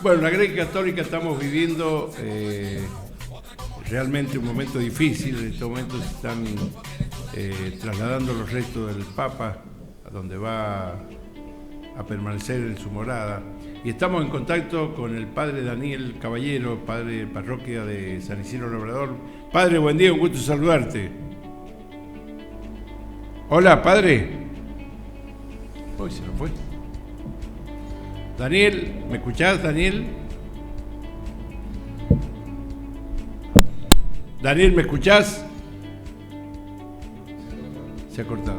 Bueno, la Grey Católica estamos viviendo realmente un momento difícil. En este momento se están trasladando los restos del Papa a donde va a permanecer en su morada. Y estamos en contacto con el padre Daniel Caballero, padre de parroquia de San Isidro Labrador. Padre, buen día, un gusto saludarte. Hola, padre. Uy, se nos fue. Daniel, ¿me escuchás, Daniel? Daniel, ¿me escuchás? Se ha cortado.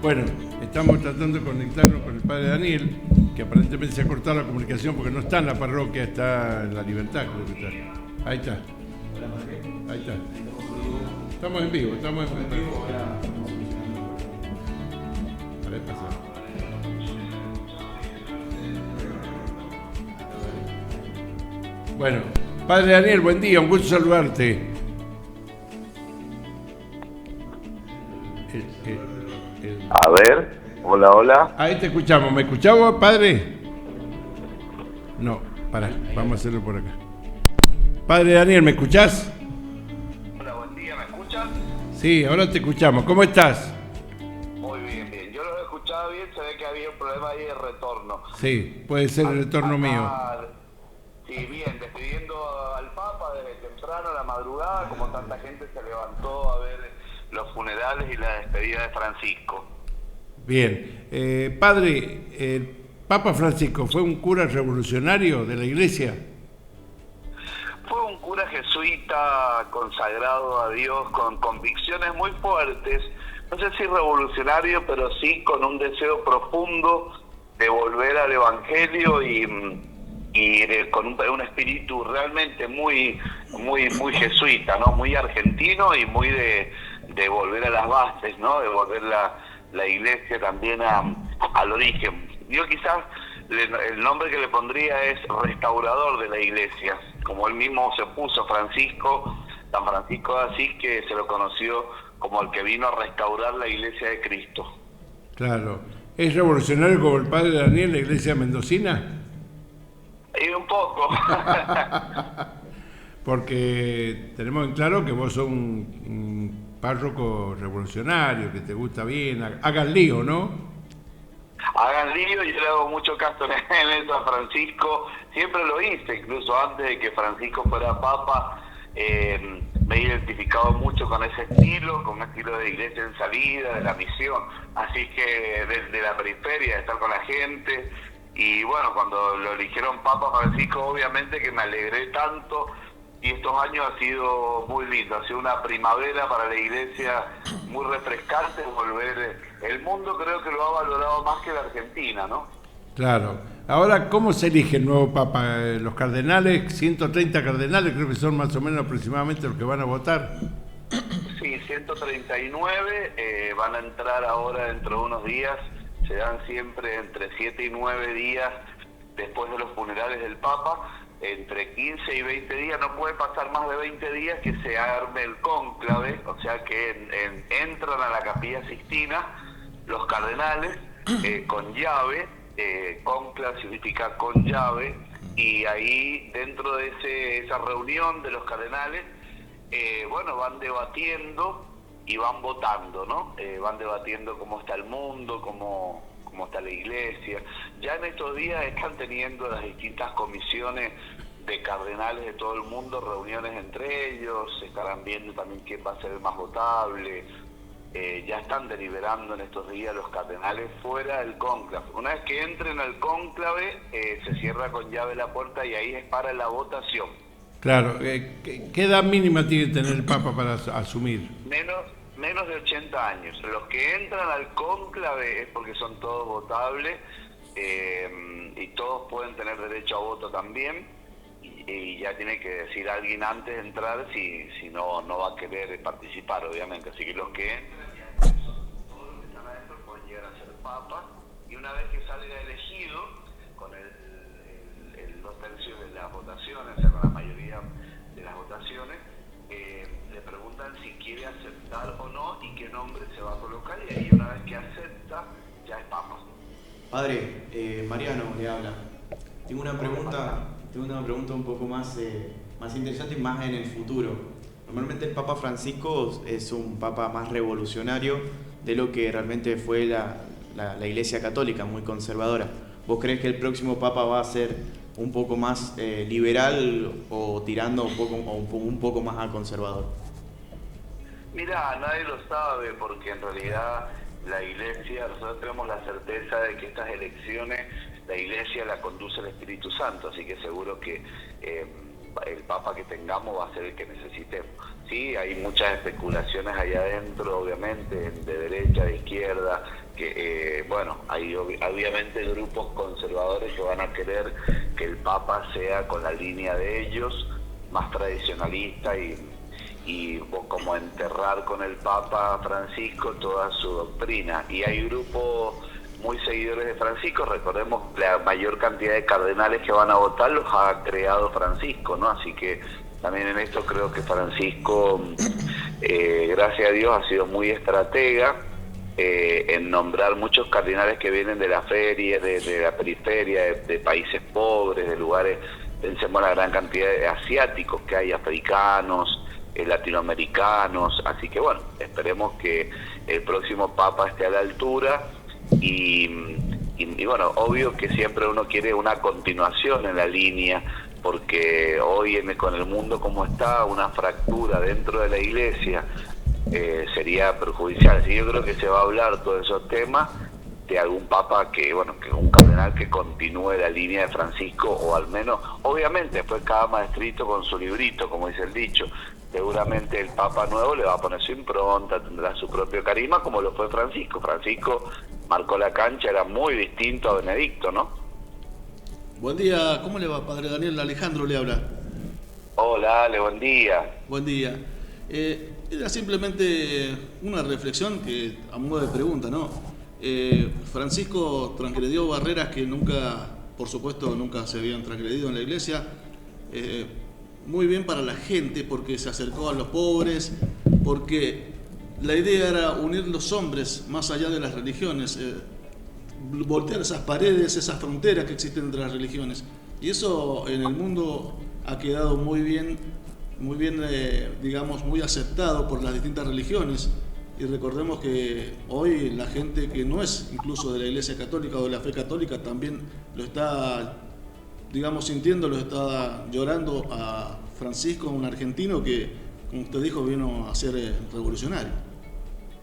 Bueno, estamos tratando de conectarnos con el padre Daniel, que aparentemente se ha cortado la comunicación porque no está en la parroquia, está en La Libertad, creo que está. Ahí está. Ahí está. Estamos en vivo, estamos en vivo. A ver, pasa. Bueno, padre Daniel, buen día, un gusto saludarte. A ver, hola, hola. Ahí te escuchamos, ¿me escuchamos, padre? No, pará, vamos a hacerlo por acá. Padre Daniel, ¿me escuchás? Hola, buen día, ¿me escuchan? Sí, ahora te escuchamos, ¿cómo estás? Muy bien, bien. Yo los escuchaba bien, se ve que había un problema ahí de retorno. Sí, puede ser el retorno mío. Sí, bien, despidiendo al Papa desde temprano, a la madrugada, como tanta gente se levantó a ver los funerales y la despedida de Francisco. Bien, padre, el Papa Francisco fue un cura revolucionario de la Iglesia. Fue un cura jesuita consagrado a Dios con convicciones muy fuertes, no sé si revolucionario, pero sí con un deseo profundo de volver al Evangelio y con un espíritu realmente muy jesuita, ¿no? Muy argentino y muy de volver a las bases, ¿no? De volver la Iglesia también al origen. Yo quizás el nombre que le pondría es restaurador de la Iglesia, como él mismo se puso Francisco, San Francisco de Asís, que se lo conoció como el que vino a restaurar la Iglesia de Cristo. Claro. ¿Es revolucionario como el padre Daniel, la Iglesia mendocina? Y un poco. Porque tenemos en claro que vos sos un párroco revolucionario, que te gusta bien, hagan lío, ¿no? Hagan lío, yo le hago mucho caso en eso a Francisco, siempre lo hice, incluso antes de que Francisco fuera papa, me he identificado mucho con ese estilo, con un estilo de iglesia en salida, de la misión, así que desde la periferia, de estar con la gente, y bueno, cuando lo eligieron papa Francisco, obviamente que me alegré tanto, y estos años ha sido muy lindo, ha sido una primavera para la iglesia muy refrescante, volver. El mundo creo que lo ha valorado más que la Argentina, ¿no? Claro. Ahora, ¿cómo se elige el nuevo papa? Los cardenales, 130 cardenales, creo que son más o menos aproximadamente los que van a votar. Sí, 139 van a entrar ahora dentro de unos días, se dan siempre entre 7 y 9 días después de los funerales del papa. Entre 15 y 20 días, no puede pasar más de 20 días que se arme el cónclave, o sea que entran a la Capilla Sixtina los cardenales con llave, cónclave significa con llave, y ahí dentro de esa reunión de los cardenales, bueno, van debatiendo y van votando, ¿no? Van debatiendo cómo está el mundo, cómo está la iglesia. Ya en estos días están teniendo las distintas comisiones de cardenales de todo el mundo, reuniones entre ellos, se estarán viendo también quién va a ser el más votable. Ya están deliberando en estos días los cardenales fuera del cónclave. Una vez que entren al cónclave, se cierra con llave la puerta y ahí es para la votación. Claro. ¿Qué edad mínima tiene que tener el papa para asumir? Menos de 80 años. Los que entran al cónclave es porque son todos votables y todos pueden tener derecho a voto también, y ya tiene que decir alguien antes de entrar si no va a querer participar, obviamente. Así que los que entran, todos los que están adentro pueden llegar a ser papa, y una vez que salga elegido con los 2/3 de las votaciones, o sea, con la mayoría de las votaciones, le preguntan si quiere aceptar o no y qué nombre se va a colocar, y ahí Padre, Mariano le habla. Tengo una pregunta un poco más interesante y más en el futuro. Normalmente el Papa Francisco es un Papa más revolucionario de lo que realmente fue la Iglesia Católica, muy conservadora. ¿Vos crees que el próximo Papa va a ser un poco más liberal o tirando un poco más a conservador? Mira, nadie lo sabe porque en realidad la Iglesia, nosotros tenemos la certeza de que estas elecciones la Iglesia la conduce el Espíritu Santo, así que seguro que el Papa que tengamos va a ser el que necesitemos. Sí, hay muchas especulaciones allá adentro, obviamente, de derecha, de izquierda, que hay obviamente grupos conservadores que van a querer que el Papa sea con la línea de ellos, más tradicionalista y como enterrar con el Papa Francisco toda su doctrina. Y hay grupos muy seguidores de Francisco, recordemos la mayor cantidad de cardenales que van a votar los ha creado Francisco, ¿no? Así que también en esto creo que Francisco, gracias a Dios, ha sido muy estratega en nombrar muchos cardenales que vienen de la feria, de la periferia, de países pobres, de lugares, pensemos en la gran cantidad de asiáticos que hay, africanos, latinoamericanos, así que bueno, esperemos que el próximo Papa esté a la altura y bueno, obvio que siempre uno quiere una continuación en la línea, porque hoy con el mundo como está, una fractura dentro de la Iglesia sería perjudicial. Así yo creo que se va a hablar todos esos temas de algún papa que un cardenal que continúe la línea de Francisco, o al menos, obviamente después cada maestrito con su librito, como dice el dicho. Seguramente el Papa nuevo le va a poner su impronta, tendrá su propio carisma, como lo fue Francisco. Francisco marcó la cancha, era muy distinto a Benedicto, ¿no? Buen día, ¿cómo le va, Padre Daniel? Alejandro le habla. Hola, Ale, buen día. Buen día. Era simplemente una reflexión que, a modo de pregunta, ¿no? Francisco transgredió barreras que nunca, por supuesto, nunca se habían transgredido en la Iglesia. Muy bien para la gente, porque se acercó a los pobres, porque la idea era unir los hombres más allá de las religiones, voltear esas paredes, esas fronteras que existen entre las religiones. Y eso en el mundo ha quedado muy bien, digamos, muy aceptado por las distintas religiones. Y recordemos que hoy la gente que no es incluso de la Iglesia Católica o de la fe católica también lo está, digamos, sintiendo, lo está llorando a Francisco, un argentino que, como usted dijo, vino a ser revolucionario.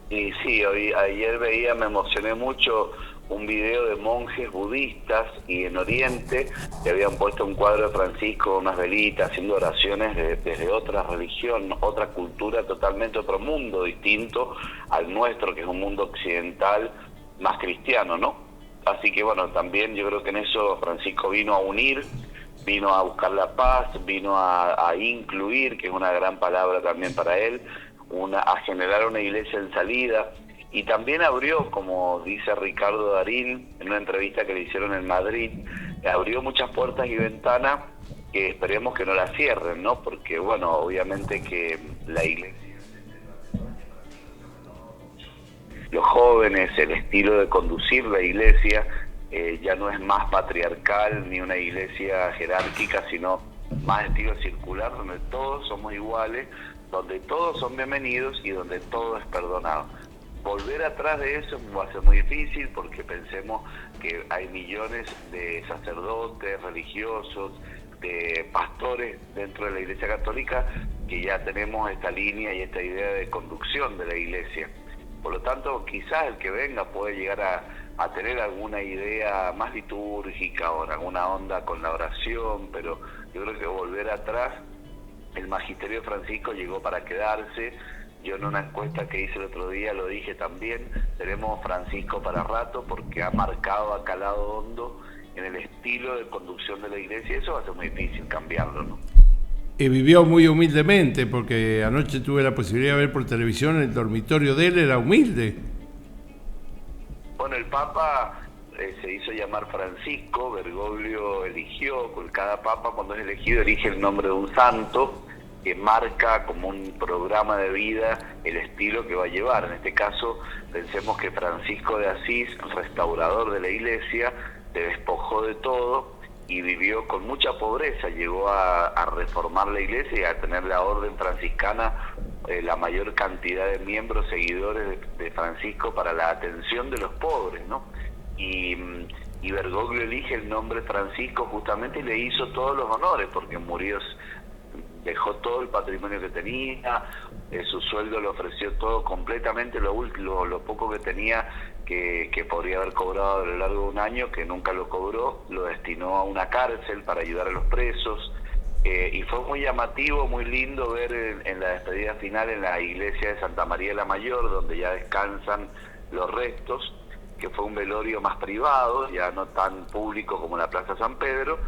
Y sí, ayer me emocioné mucho un video de monjes budistas y en Oriente que habían puesto un cuadro de Francisco, unas velitas, haciendo oraciones desde otra religión, otra cultura, totalmente otro mundo distinto al nuestro, que es un mundo occidental más cristiano, ¿no? Así que bueno, también yo creo que en eso Francisco vino a unir, vino a buscar la paz, vino a incluir, que es una gran palabra también para él, a generar una iglesia en salida. Y también abrió, como dice Ricardo Darín en una entrevista que le hicieron en Madrid, abrió muchas puertas y ventanas que esperemos que no las cierren, ¿no? Porque, bueno, obviamente que la iglesia, los jóvenes, el estilo de conducir la iglesia, ya no es más patriarcal ni una iglesia jerárquica, sino más estilo circular, donde todos somos iguales, donde todos son bienvenidos y donde todo es perdonado. Volver atrás de eso va a ser muy difícil, porque pensemos que hay millones de sacerdotes, religiosos, de pastores dentro de la Iglesia Católica que ya tenemos esta línea y esta idea de conducción de la Iglesia. Por lo tanto, quizás el que venga puede llegar a tener alguna idea más litúrgica o alguna onda con la oración, pero yo creo que volver atrás, el magisterio de Francisco llegó para quedarse. Yo en una encuesta que hice el otro día lo dije también, tenemos Francisco para rato, porque ha marcado, ha calado hondo en el estilo de conducción de la iglesia, y eso va a ser muy difícil cambiarlo, ¿no? Vivió muy humildemente, porque anoche tuve la posibilidad de ver por televisión, el dormitorio de él era humilde. Bueno, el Papa se hizo llamar Francisco, Bergoglio eligió, cada Papa cuando es elegido elige el nombre de un santo, que marca como un programa de vida el estilo que va a llevar. En este caso, pensemos que Francisco de Asís, restaurador de la iglesia, se despojó de todo y vivió con mucha pobreza, llegó a reformar la iglesia y a tener la orden franciscana, la mayor cantidad de miembros, seguidores de Francisco para la atención de los pobres, ¿no? Y Bergoglio elige el nombre Francisco justamente y le hizo todos los honores, porque murió, dejó todo el patrimonio que tenía, su sueldo le ofreció todo completamente, lo poco que tenía, que podría haber cobrado a lo largo de un año, que nunca lo cobró, lo destinó a una cárcel para ayudar a los presos. Y fue muy llamativo, muy lindo ver en la despedida final en la iglesia de Santa María la Mayor, donde ya descansan los restos, que fue un velorio más privado, ya no tan público como la Plaza San Pedro,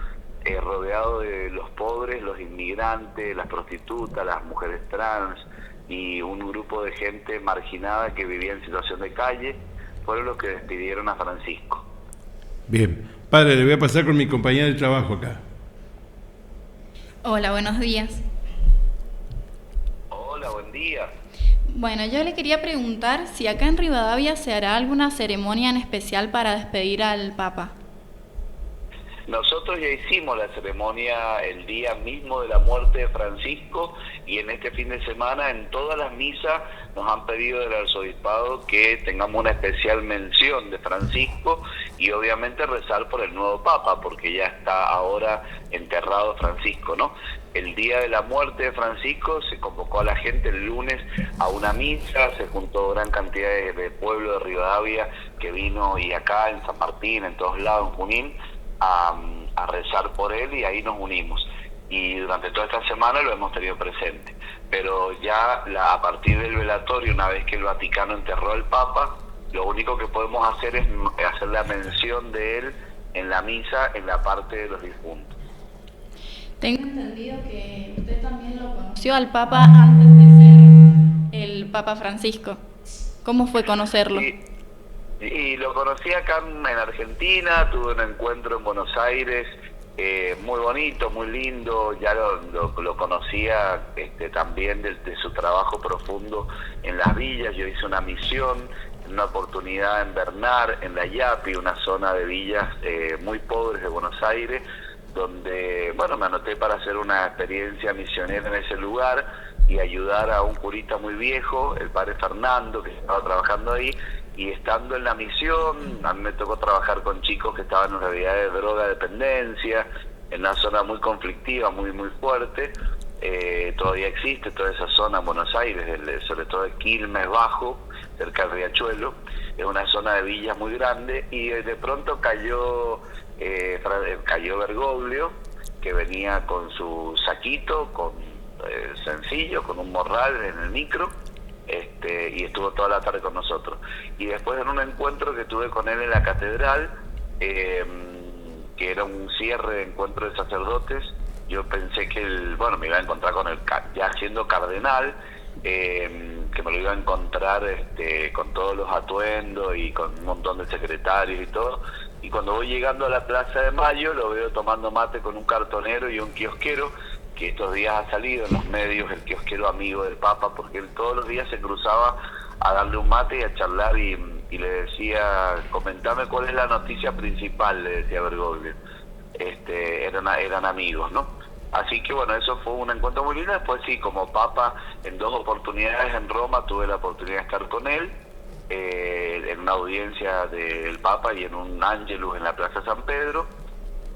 rodeado de los pobres, los inmigrantes, las prostitutas, las mujeres trans y un grupo de gente marginada que vivía en situación de calle, fueron los que despidieron a Francisco. Bien, padre, le voy a pasar con mi compañera de trabajo acá. Hola, buenos días. Hola, buen día. Bueno, yo le quería preguntar si acá en Rivadavia se hará alguna ceremonia en especial para despedir al Papa. Nosotros ya hicimos la ceremonia el día mismo de la muerte de Francisco y en este fin de semana en todas las misas nos han pedido del arzobispado que tengamos una especial mención de Francisco y obviamente rezar por el nuevo Papa, porque ya está ahora enterrado Francisco, ¿no? El día de la muerte de Francisco se convocó a la gente el lunes a una misa, se juntó gran cantidad de pueblo de Rivadavia que vino, y acá en San Martín, en todos lados, en Junín, a rezar por él, y ahí nos unimos. Y durante toda esta semana lo hemos tenido presente. Pero ya a partir del velatorio, una vez que el Vaticano enterró al Papa, lo único que podemos hacer es hacer la mención de él en la misa, en la parte de los difuntos. Tengo entendido que usted también lo conoció al Papa antes de ser el Papa Francisco. ¿Cómo fue conocerlo? Sí. Y lo conocí acá en Argentina, tuve un encuentro en Buenos Aires, muy bonito, muy lindo, ya lo conocía también de su trabajo profundo en las villas. Yo hice una misión, una oportunidad en Bernal, en la Yapi, una zona de villas muy pobres de Buenos Aires, donde, bueno, me anoté para hacer una experiencia misionera en ese lugar y ayudar a un curita muy viejo, el padre Fernando, que estaba trabajando ahí. Y estando en la misión, a mí me tocó trabajar con chicos que estaban en realidad de droga dependencia, en una zona muy conflictiva, muy fuerte. Todavía existe toda esa zona en Buenos Aires, sobre todo de Quilmes Bajo, cerca del Riachuelo. Es una zona de villas muy grande, y de pronto cayó Bergoglio, que venía con su saquito, sencillo, con un morral en el micro, y estuvo toda la tarde con nosotros. Y después, en un encuentro que tuve con él en la catedral, que era un cierre de encuentro de sacerdotes, yo pensé que me iba a encontrar con él ya siendo cardenal, que me lo iba a encontrar con todos los atuendos y con un montón de secretarios y todo. Y cuando voy llegando a la Plaza de Mayo, lo veo tomando mate con un cartonero y un kiosquero, que estos días ha salido en los medios, el kiosquero amigo del Papa, porque él todos los días se cruzaba a darle un mate y a charlar, y le decía, comentame cuál es la noticia principal, le decía Bergoglio. Eran amigos, ¿no? Así que bueno, eso fue un encuentro muy lindo. Después sí, como Papa, en 2 oportunidades en Roma tuve la oportunidad de estar con él, en una audiencia del Papa y en un Ángelus en la Plaza San Pedro.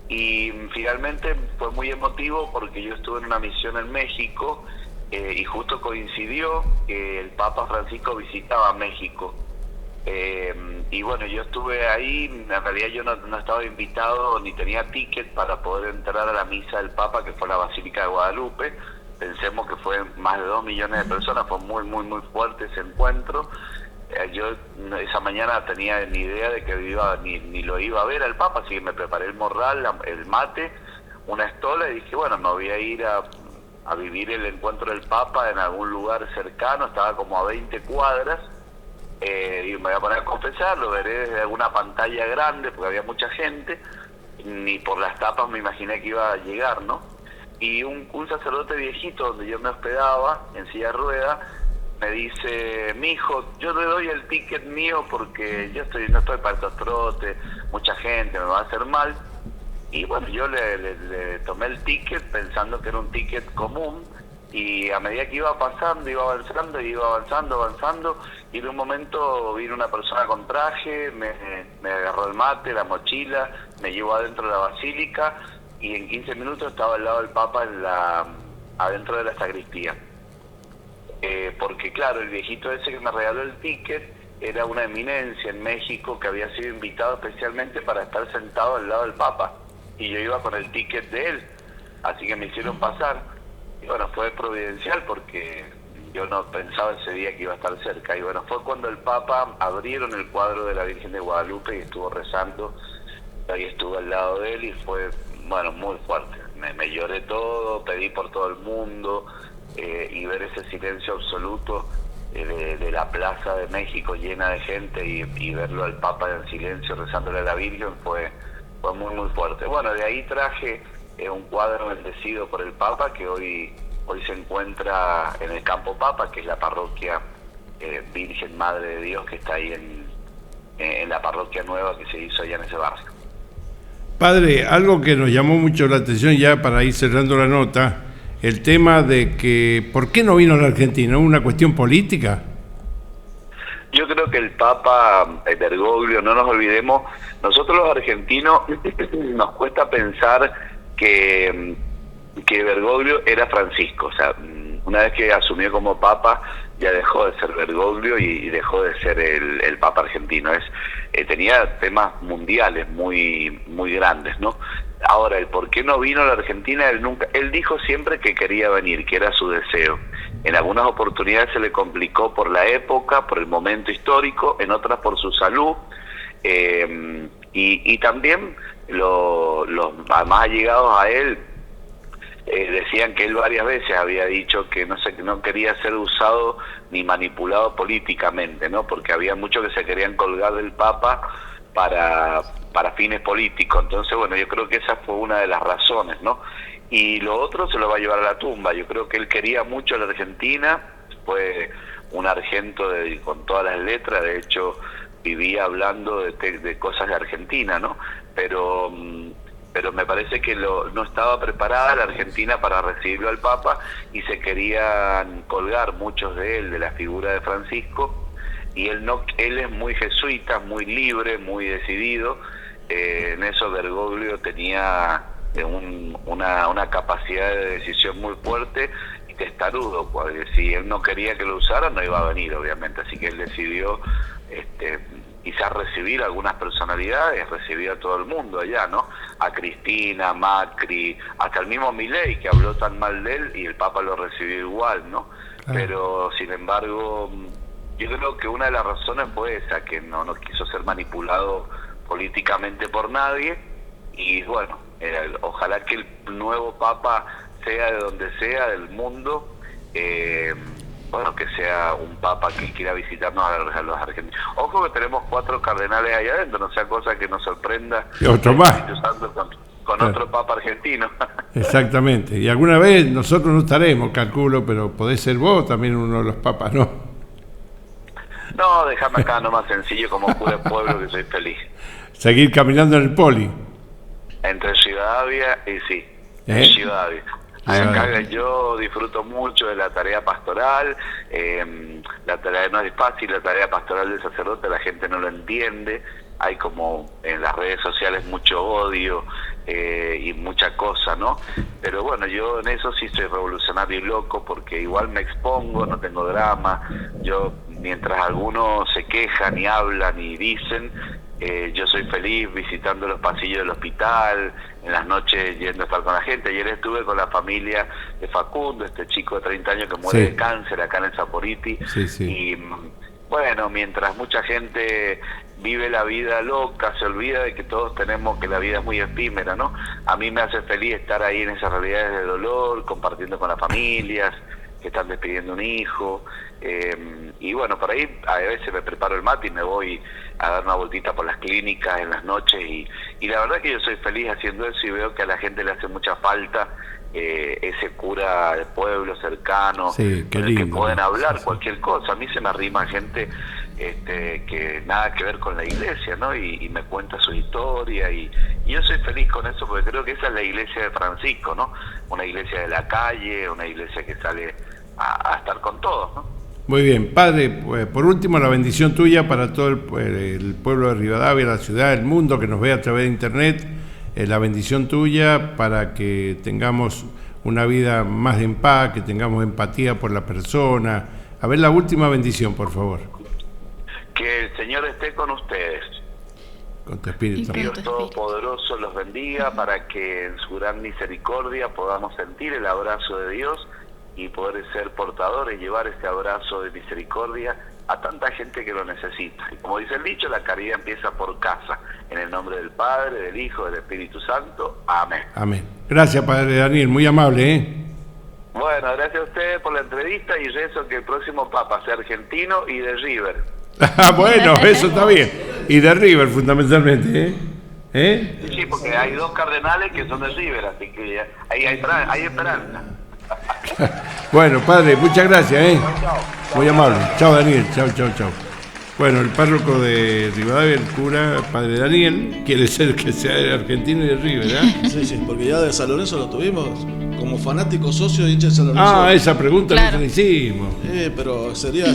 Y finalmente fue muy emotivo porque yo estuve en una misión en México, y justo coincidió que el Papa Francisco visitaba México. Y bueno, yo estuve ahí. En realidad yo no estaba invitado ni tenía ticket para poder entrar a la misa del Papa, que fue en la Basílica de Guadalupe. Pensemos que fue más de 2 millones de personas, fue muy fuerte ese encuentro. Yo esa mañana tenía ni idea de que ni lo iba a ver al Papa, así que me preparé el morral, el mate, una estola, y dije, bueno, me voy a ir a vivir el encuentro del Papa en algún lugar cercano. Estaba como a 20 cuadras, y me voy a poner a confesar, lo veré desde alguna pantalla grande, porque había mucha gente, ni por las tapas me imaginé que iba a llegar, ¿no? y un sacerdote viejito donde yo me hospedaba, en silla de ruedas, me dice: mijo, yo le doy el ticket mío porque yo no estoy para estos trotes, mucha gente me va a hacer mal. Y bueno, yo le tomé el ticket pensando que era un ticket común, y a medida que iba avanzando, y en un momento vino una persona con traje, me agarró el mate, la mochila, me llevó adentro de la basílica, y en 15 minutos estaba al lado del Papa adentro de la sacristía. Porque claro, el viejito ese que me regaló el ticket era una eminencia en México que había sido invitado especialmente para estar sentado al lado del Papa, y yo iba con el ticket de él, así que me hicieron pasar. Y bueno, fue providencial porque yo no pensaba ese día que iba a estar cerca. Y bueno, fue cuando el Papa abrieron el cuadro de la Virgen de Guadalupe y estuvo rezando, ahí estuve al lado de él, y fue, bueno, muy fuerte. Me lloré todo, pedí por todo el mundo, y ver ese silencio absoluto de la Plaza de México llena de gente, y verlo al Papa en silencio rezándole a la Virgen fue muy, muy fuerte. Bueno, de ahí traje un cuadro bendecido por el Papa que hoy se encuentra en el Campo Papa, que es la parroquia Virgen Madre de Dios que está ahí en la parroquia nueva que se hizo allá en ese barrio. Padre, algo que nos llamó mucho la atención ya para ir cerrando la nota, el tema de que ¿por qué no vino a la Argentina? ¿Una cuestión política? Yo creo que el Papa Bergoglio, no nos olvidemos, nosotros los argentinos nos cuesta pensar que Bergoglio era Francisco. O sea, una vez que asumió como Papa ya dejó de ser Bergoglio y dejó de ser el Papa argentino. Tenía temas mundiales muy, muy grandes, ¿no? Ahora, el por qué no vino a la Argentina, él dijo siempre que quería venir, que era su deseo. En algunas oportunidades se le complicó por la época, por el momento histórico, en otras por su salud, y también los más allegados a él decían que él varias veces había dicho que no quería ser usado ni manipulado políticamente, ¿no? Porque había muchos que se querían colgar del Papa para fines políticos. Entonces, bueno, yo creo que esa fue una de las razones, ¿no? Y lo otro se lo va a llevar a la tumba. Yo creo que él quería mucho a la Argentina, fue un argento con todas las letras, de hecho vivía hablando de cosas de Argentina, ¿no? Pero me parece que no estaba preparada la Argentina para recibirlo al Papa, y se querían colgar muchos de él de la figura de Francisco, y él es muy jesuita, muy libre, muy decidido. En eso Bergoglio tenía una capacidad de decisión muy fuerte y testarudo, porque si él no quería que lo usara no iba a venir, obviamente. Así que él decidió quizás recibir a algunas personalidades, recibir a todo el mundo allá, ¿no? A Cristina, Macri, hasta el mismo Milei, que habló tan mal de él, y el Papa lo recibió igual, ¿no? Pero sin embargo, yo creo que una de las razones fue esa, que no quiso ser manipulado políticamente por nadie. Y bueno, ojalá que el nuevo Papa sea de donde sea del mundo, bueno, que sea un Papa que quiera visitarnos a los argentinos. Ojo que tenemos 4 cardenales ahí adentro, no sea cosa que nos sorprenda. Y otro más. Con otro Papa argentino. Exactamente. Y alguna vez nosotros no estaremos, calculo, pero podés ser vos también uno de los papas, ¿no? No, déjame acá nomás sencillo como cura de pueblo, que soy feliz. Seguir caminando en el poli. Entre Rivadavia y sí, Rivadavia. Acá yo disfruto mucho de la tarea pastoral. La tarea no es fácil, la tarea pastoral del sacerdote la gente no lo entiende. Hay como en las redes sociales mucho odio y mucha cosa, ¿no? Pero bueno, yo en eso sí soy revolucionario y loco, porque igual me expongo, no tengo drama. Yo, mientras algunos se quejan y hablan y dicen, yo soy feliz visitando los pasillos del hospital, en las noches yendo a estar con la gente. Ayer estuve con la familia de Facundo, este chico de 30 años que muere de cáncer acá en el Saporiti. Y bueno, mientras mucha gente vive la vida loca, se olvida de que todos tenemos, que la vida es muy efímera, ¿no? A mí me hace feliz estar ahí en esas realidades de dolor, compartiendo con las familias, que están despidiendo un hijo, y bueno, por ahí a veces me preparo el mate y me voy a dar una vueltita por las clínicas en las noches, y la verdad que yo soy feliz haciendo eso y veo que a la gente le hace mucha falta ese cura del pueblo cercano, sí, con el que pueden hablar cualquier cosa. A mí se me arrima gente que nada que ver con la iglesia, ¿no? Y me cuenta su historia, y yo soy feliz con eso, porque creo que esa es la iglesia de Francisco, ¿no? Una iglesia de la calle, una iglesia que sale a estar con todos, ¿no? Muy bien, padre, pues, por último la bendición tuya para todo el pueblo de Rivadavia, la ciudad, el mundo que nos ve a través de internet, la bendición tuya para que tengamos una vida más en paz, que tengamos empatía por la persona. A ver, la última bendición, por favor. Que el Señor esté con ustedes. Con tu espíritu. Dios Todopoderoso los bendiga para que en su gran misericordia podamos sentir el abrazo de Dios y poder ser portadores, llevar este abrazo de misericordia a tanta gente que lo necesita. Y como dice el dicho, la caridad empieza por casa. En el nombre del Padre, del Hijo, del Espíritu Santo. Amén. Amén. Gracias, padre Daniel, muy amable, ¿eh? Bueno, gracias a ustedes por la entrevista y rezo que el próximo Papa sea argentino y de River. Bueno, eso está bien. Y de River, fundamentalmente, ¿eh? Sí, porque hay 2 cardenales que son de River, así que hay esperanza. Bueno, padre, muchas gracias, ¿eh? Muy amable. Chao, Daniel. Chao, chao, chao. Bueno, el párroco de Rivadavia, el cura, padre Daniel, quiere ser que sea de Argentina y de River, ¿eh? Sí, porque ya de San Lorenzo lo tuvimos como fanático socio de hincha de San Lorenzo. Ah, esa pregunta claro. no la hicimos. Pero sería...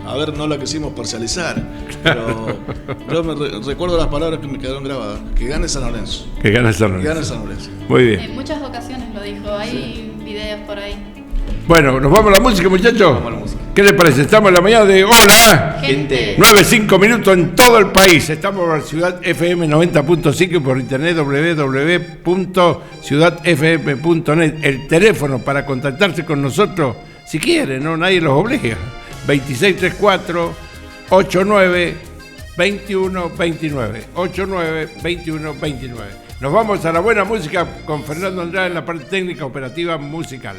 A ver, no la quisimos parcializar, pero yo recuerdo las palabras que me quedaron grabadas. Que gane San Lorenzo. Que gane San Lorenzo. Que gane San Lorenzo. Muy bien. En muchas ocasiones lo dijo, hay videos por ahí. Bueno, ¿nos vamos a la música, muchachos? Vamos a la música. ¿Qué les parece? Estamos en la mañana de Hola. Gente. 9-5 minutos en todo el país. Estamos en la Ciudad FM 90.5 por internet www.ciudadfm.net. El teléfono para contactarse con nosotros, si quieren, ¿no? Nadie los obliga. 2634-89-2129. 89-2129. Nos vamos a la buena música con Fernando Andrade en la parte técnica operativa musical.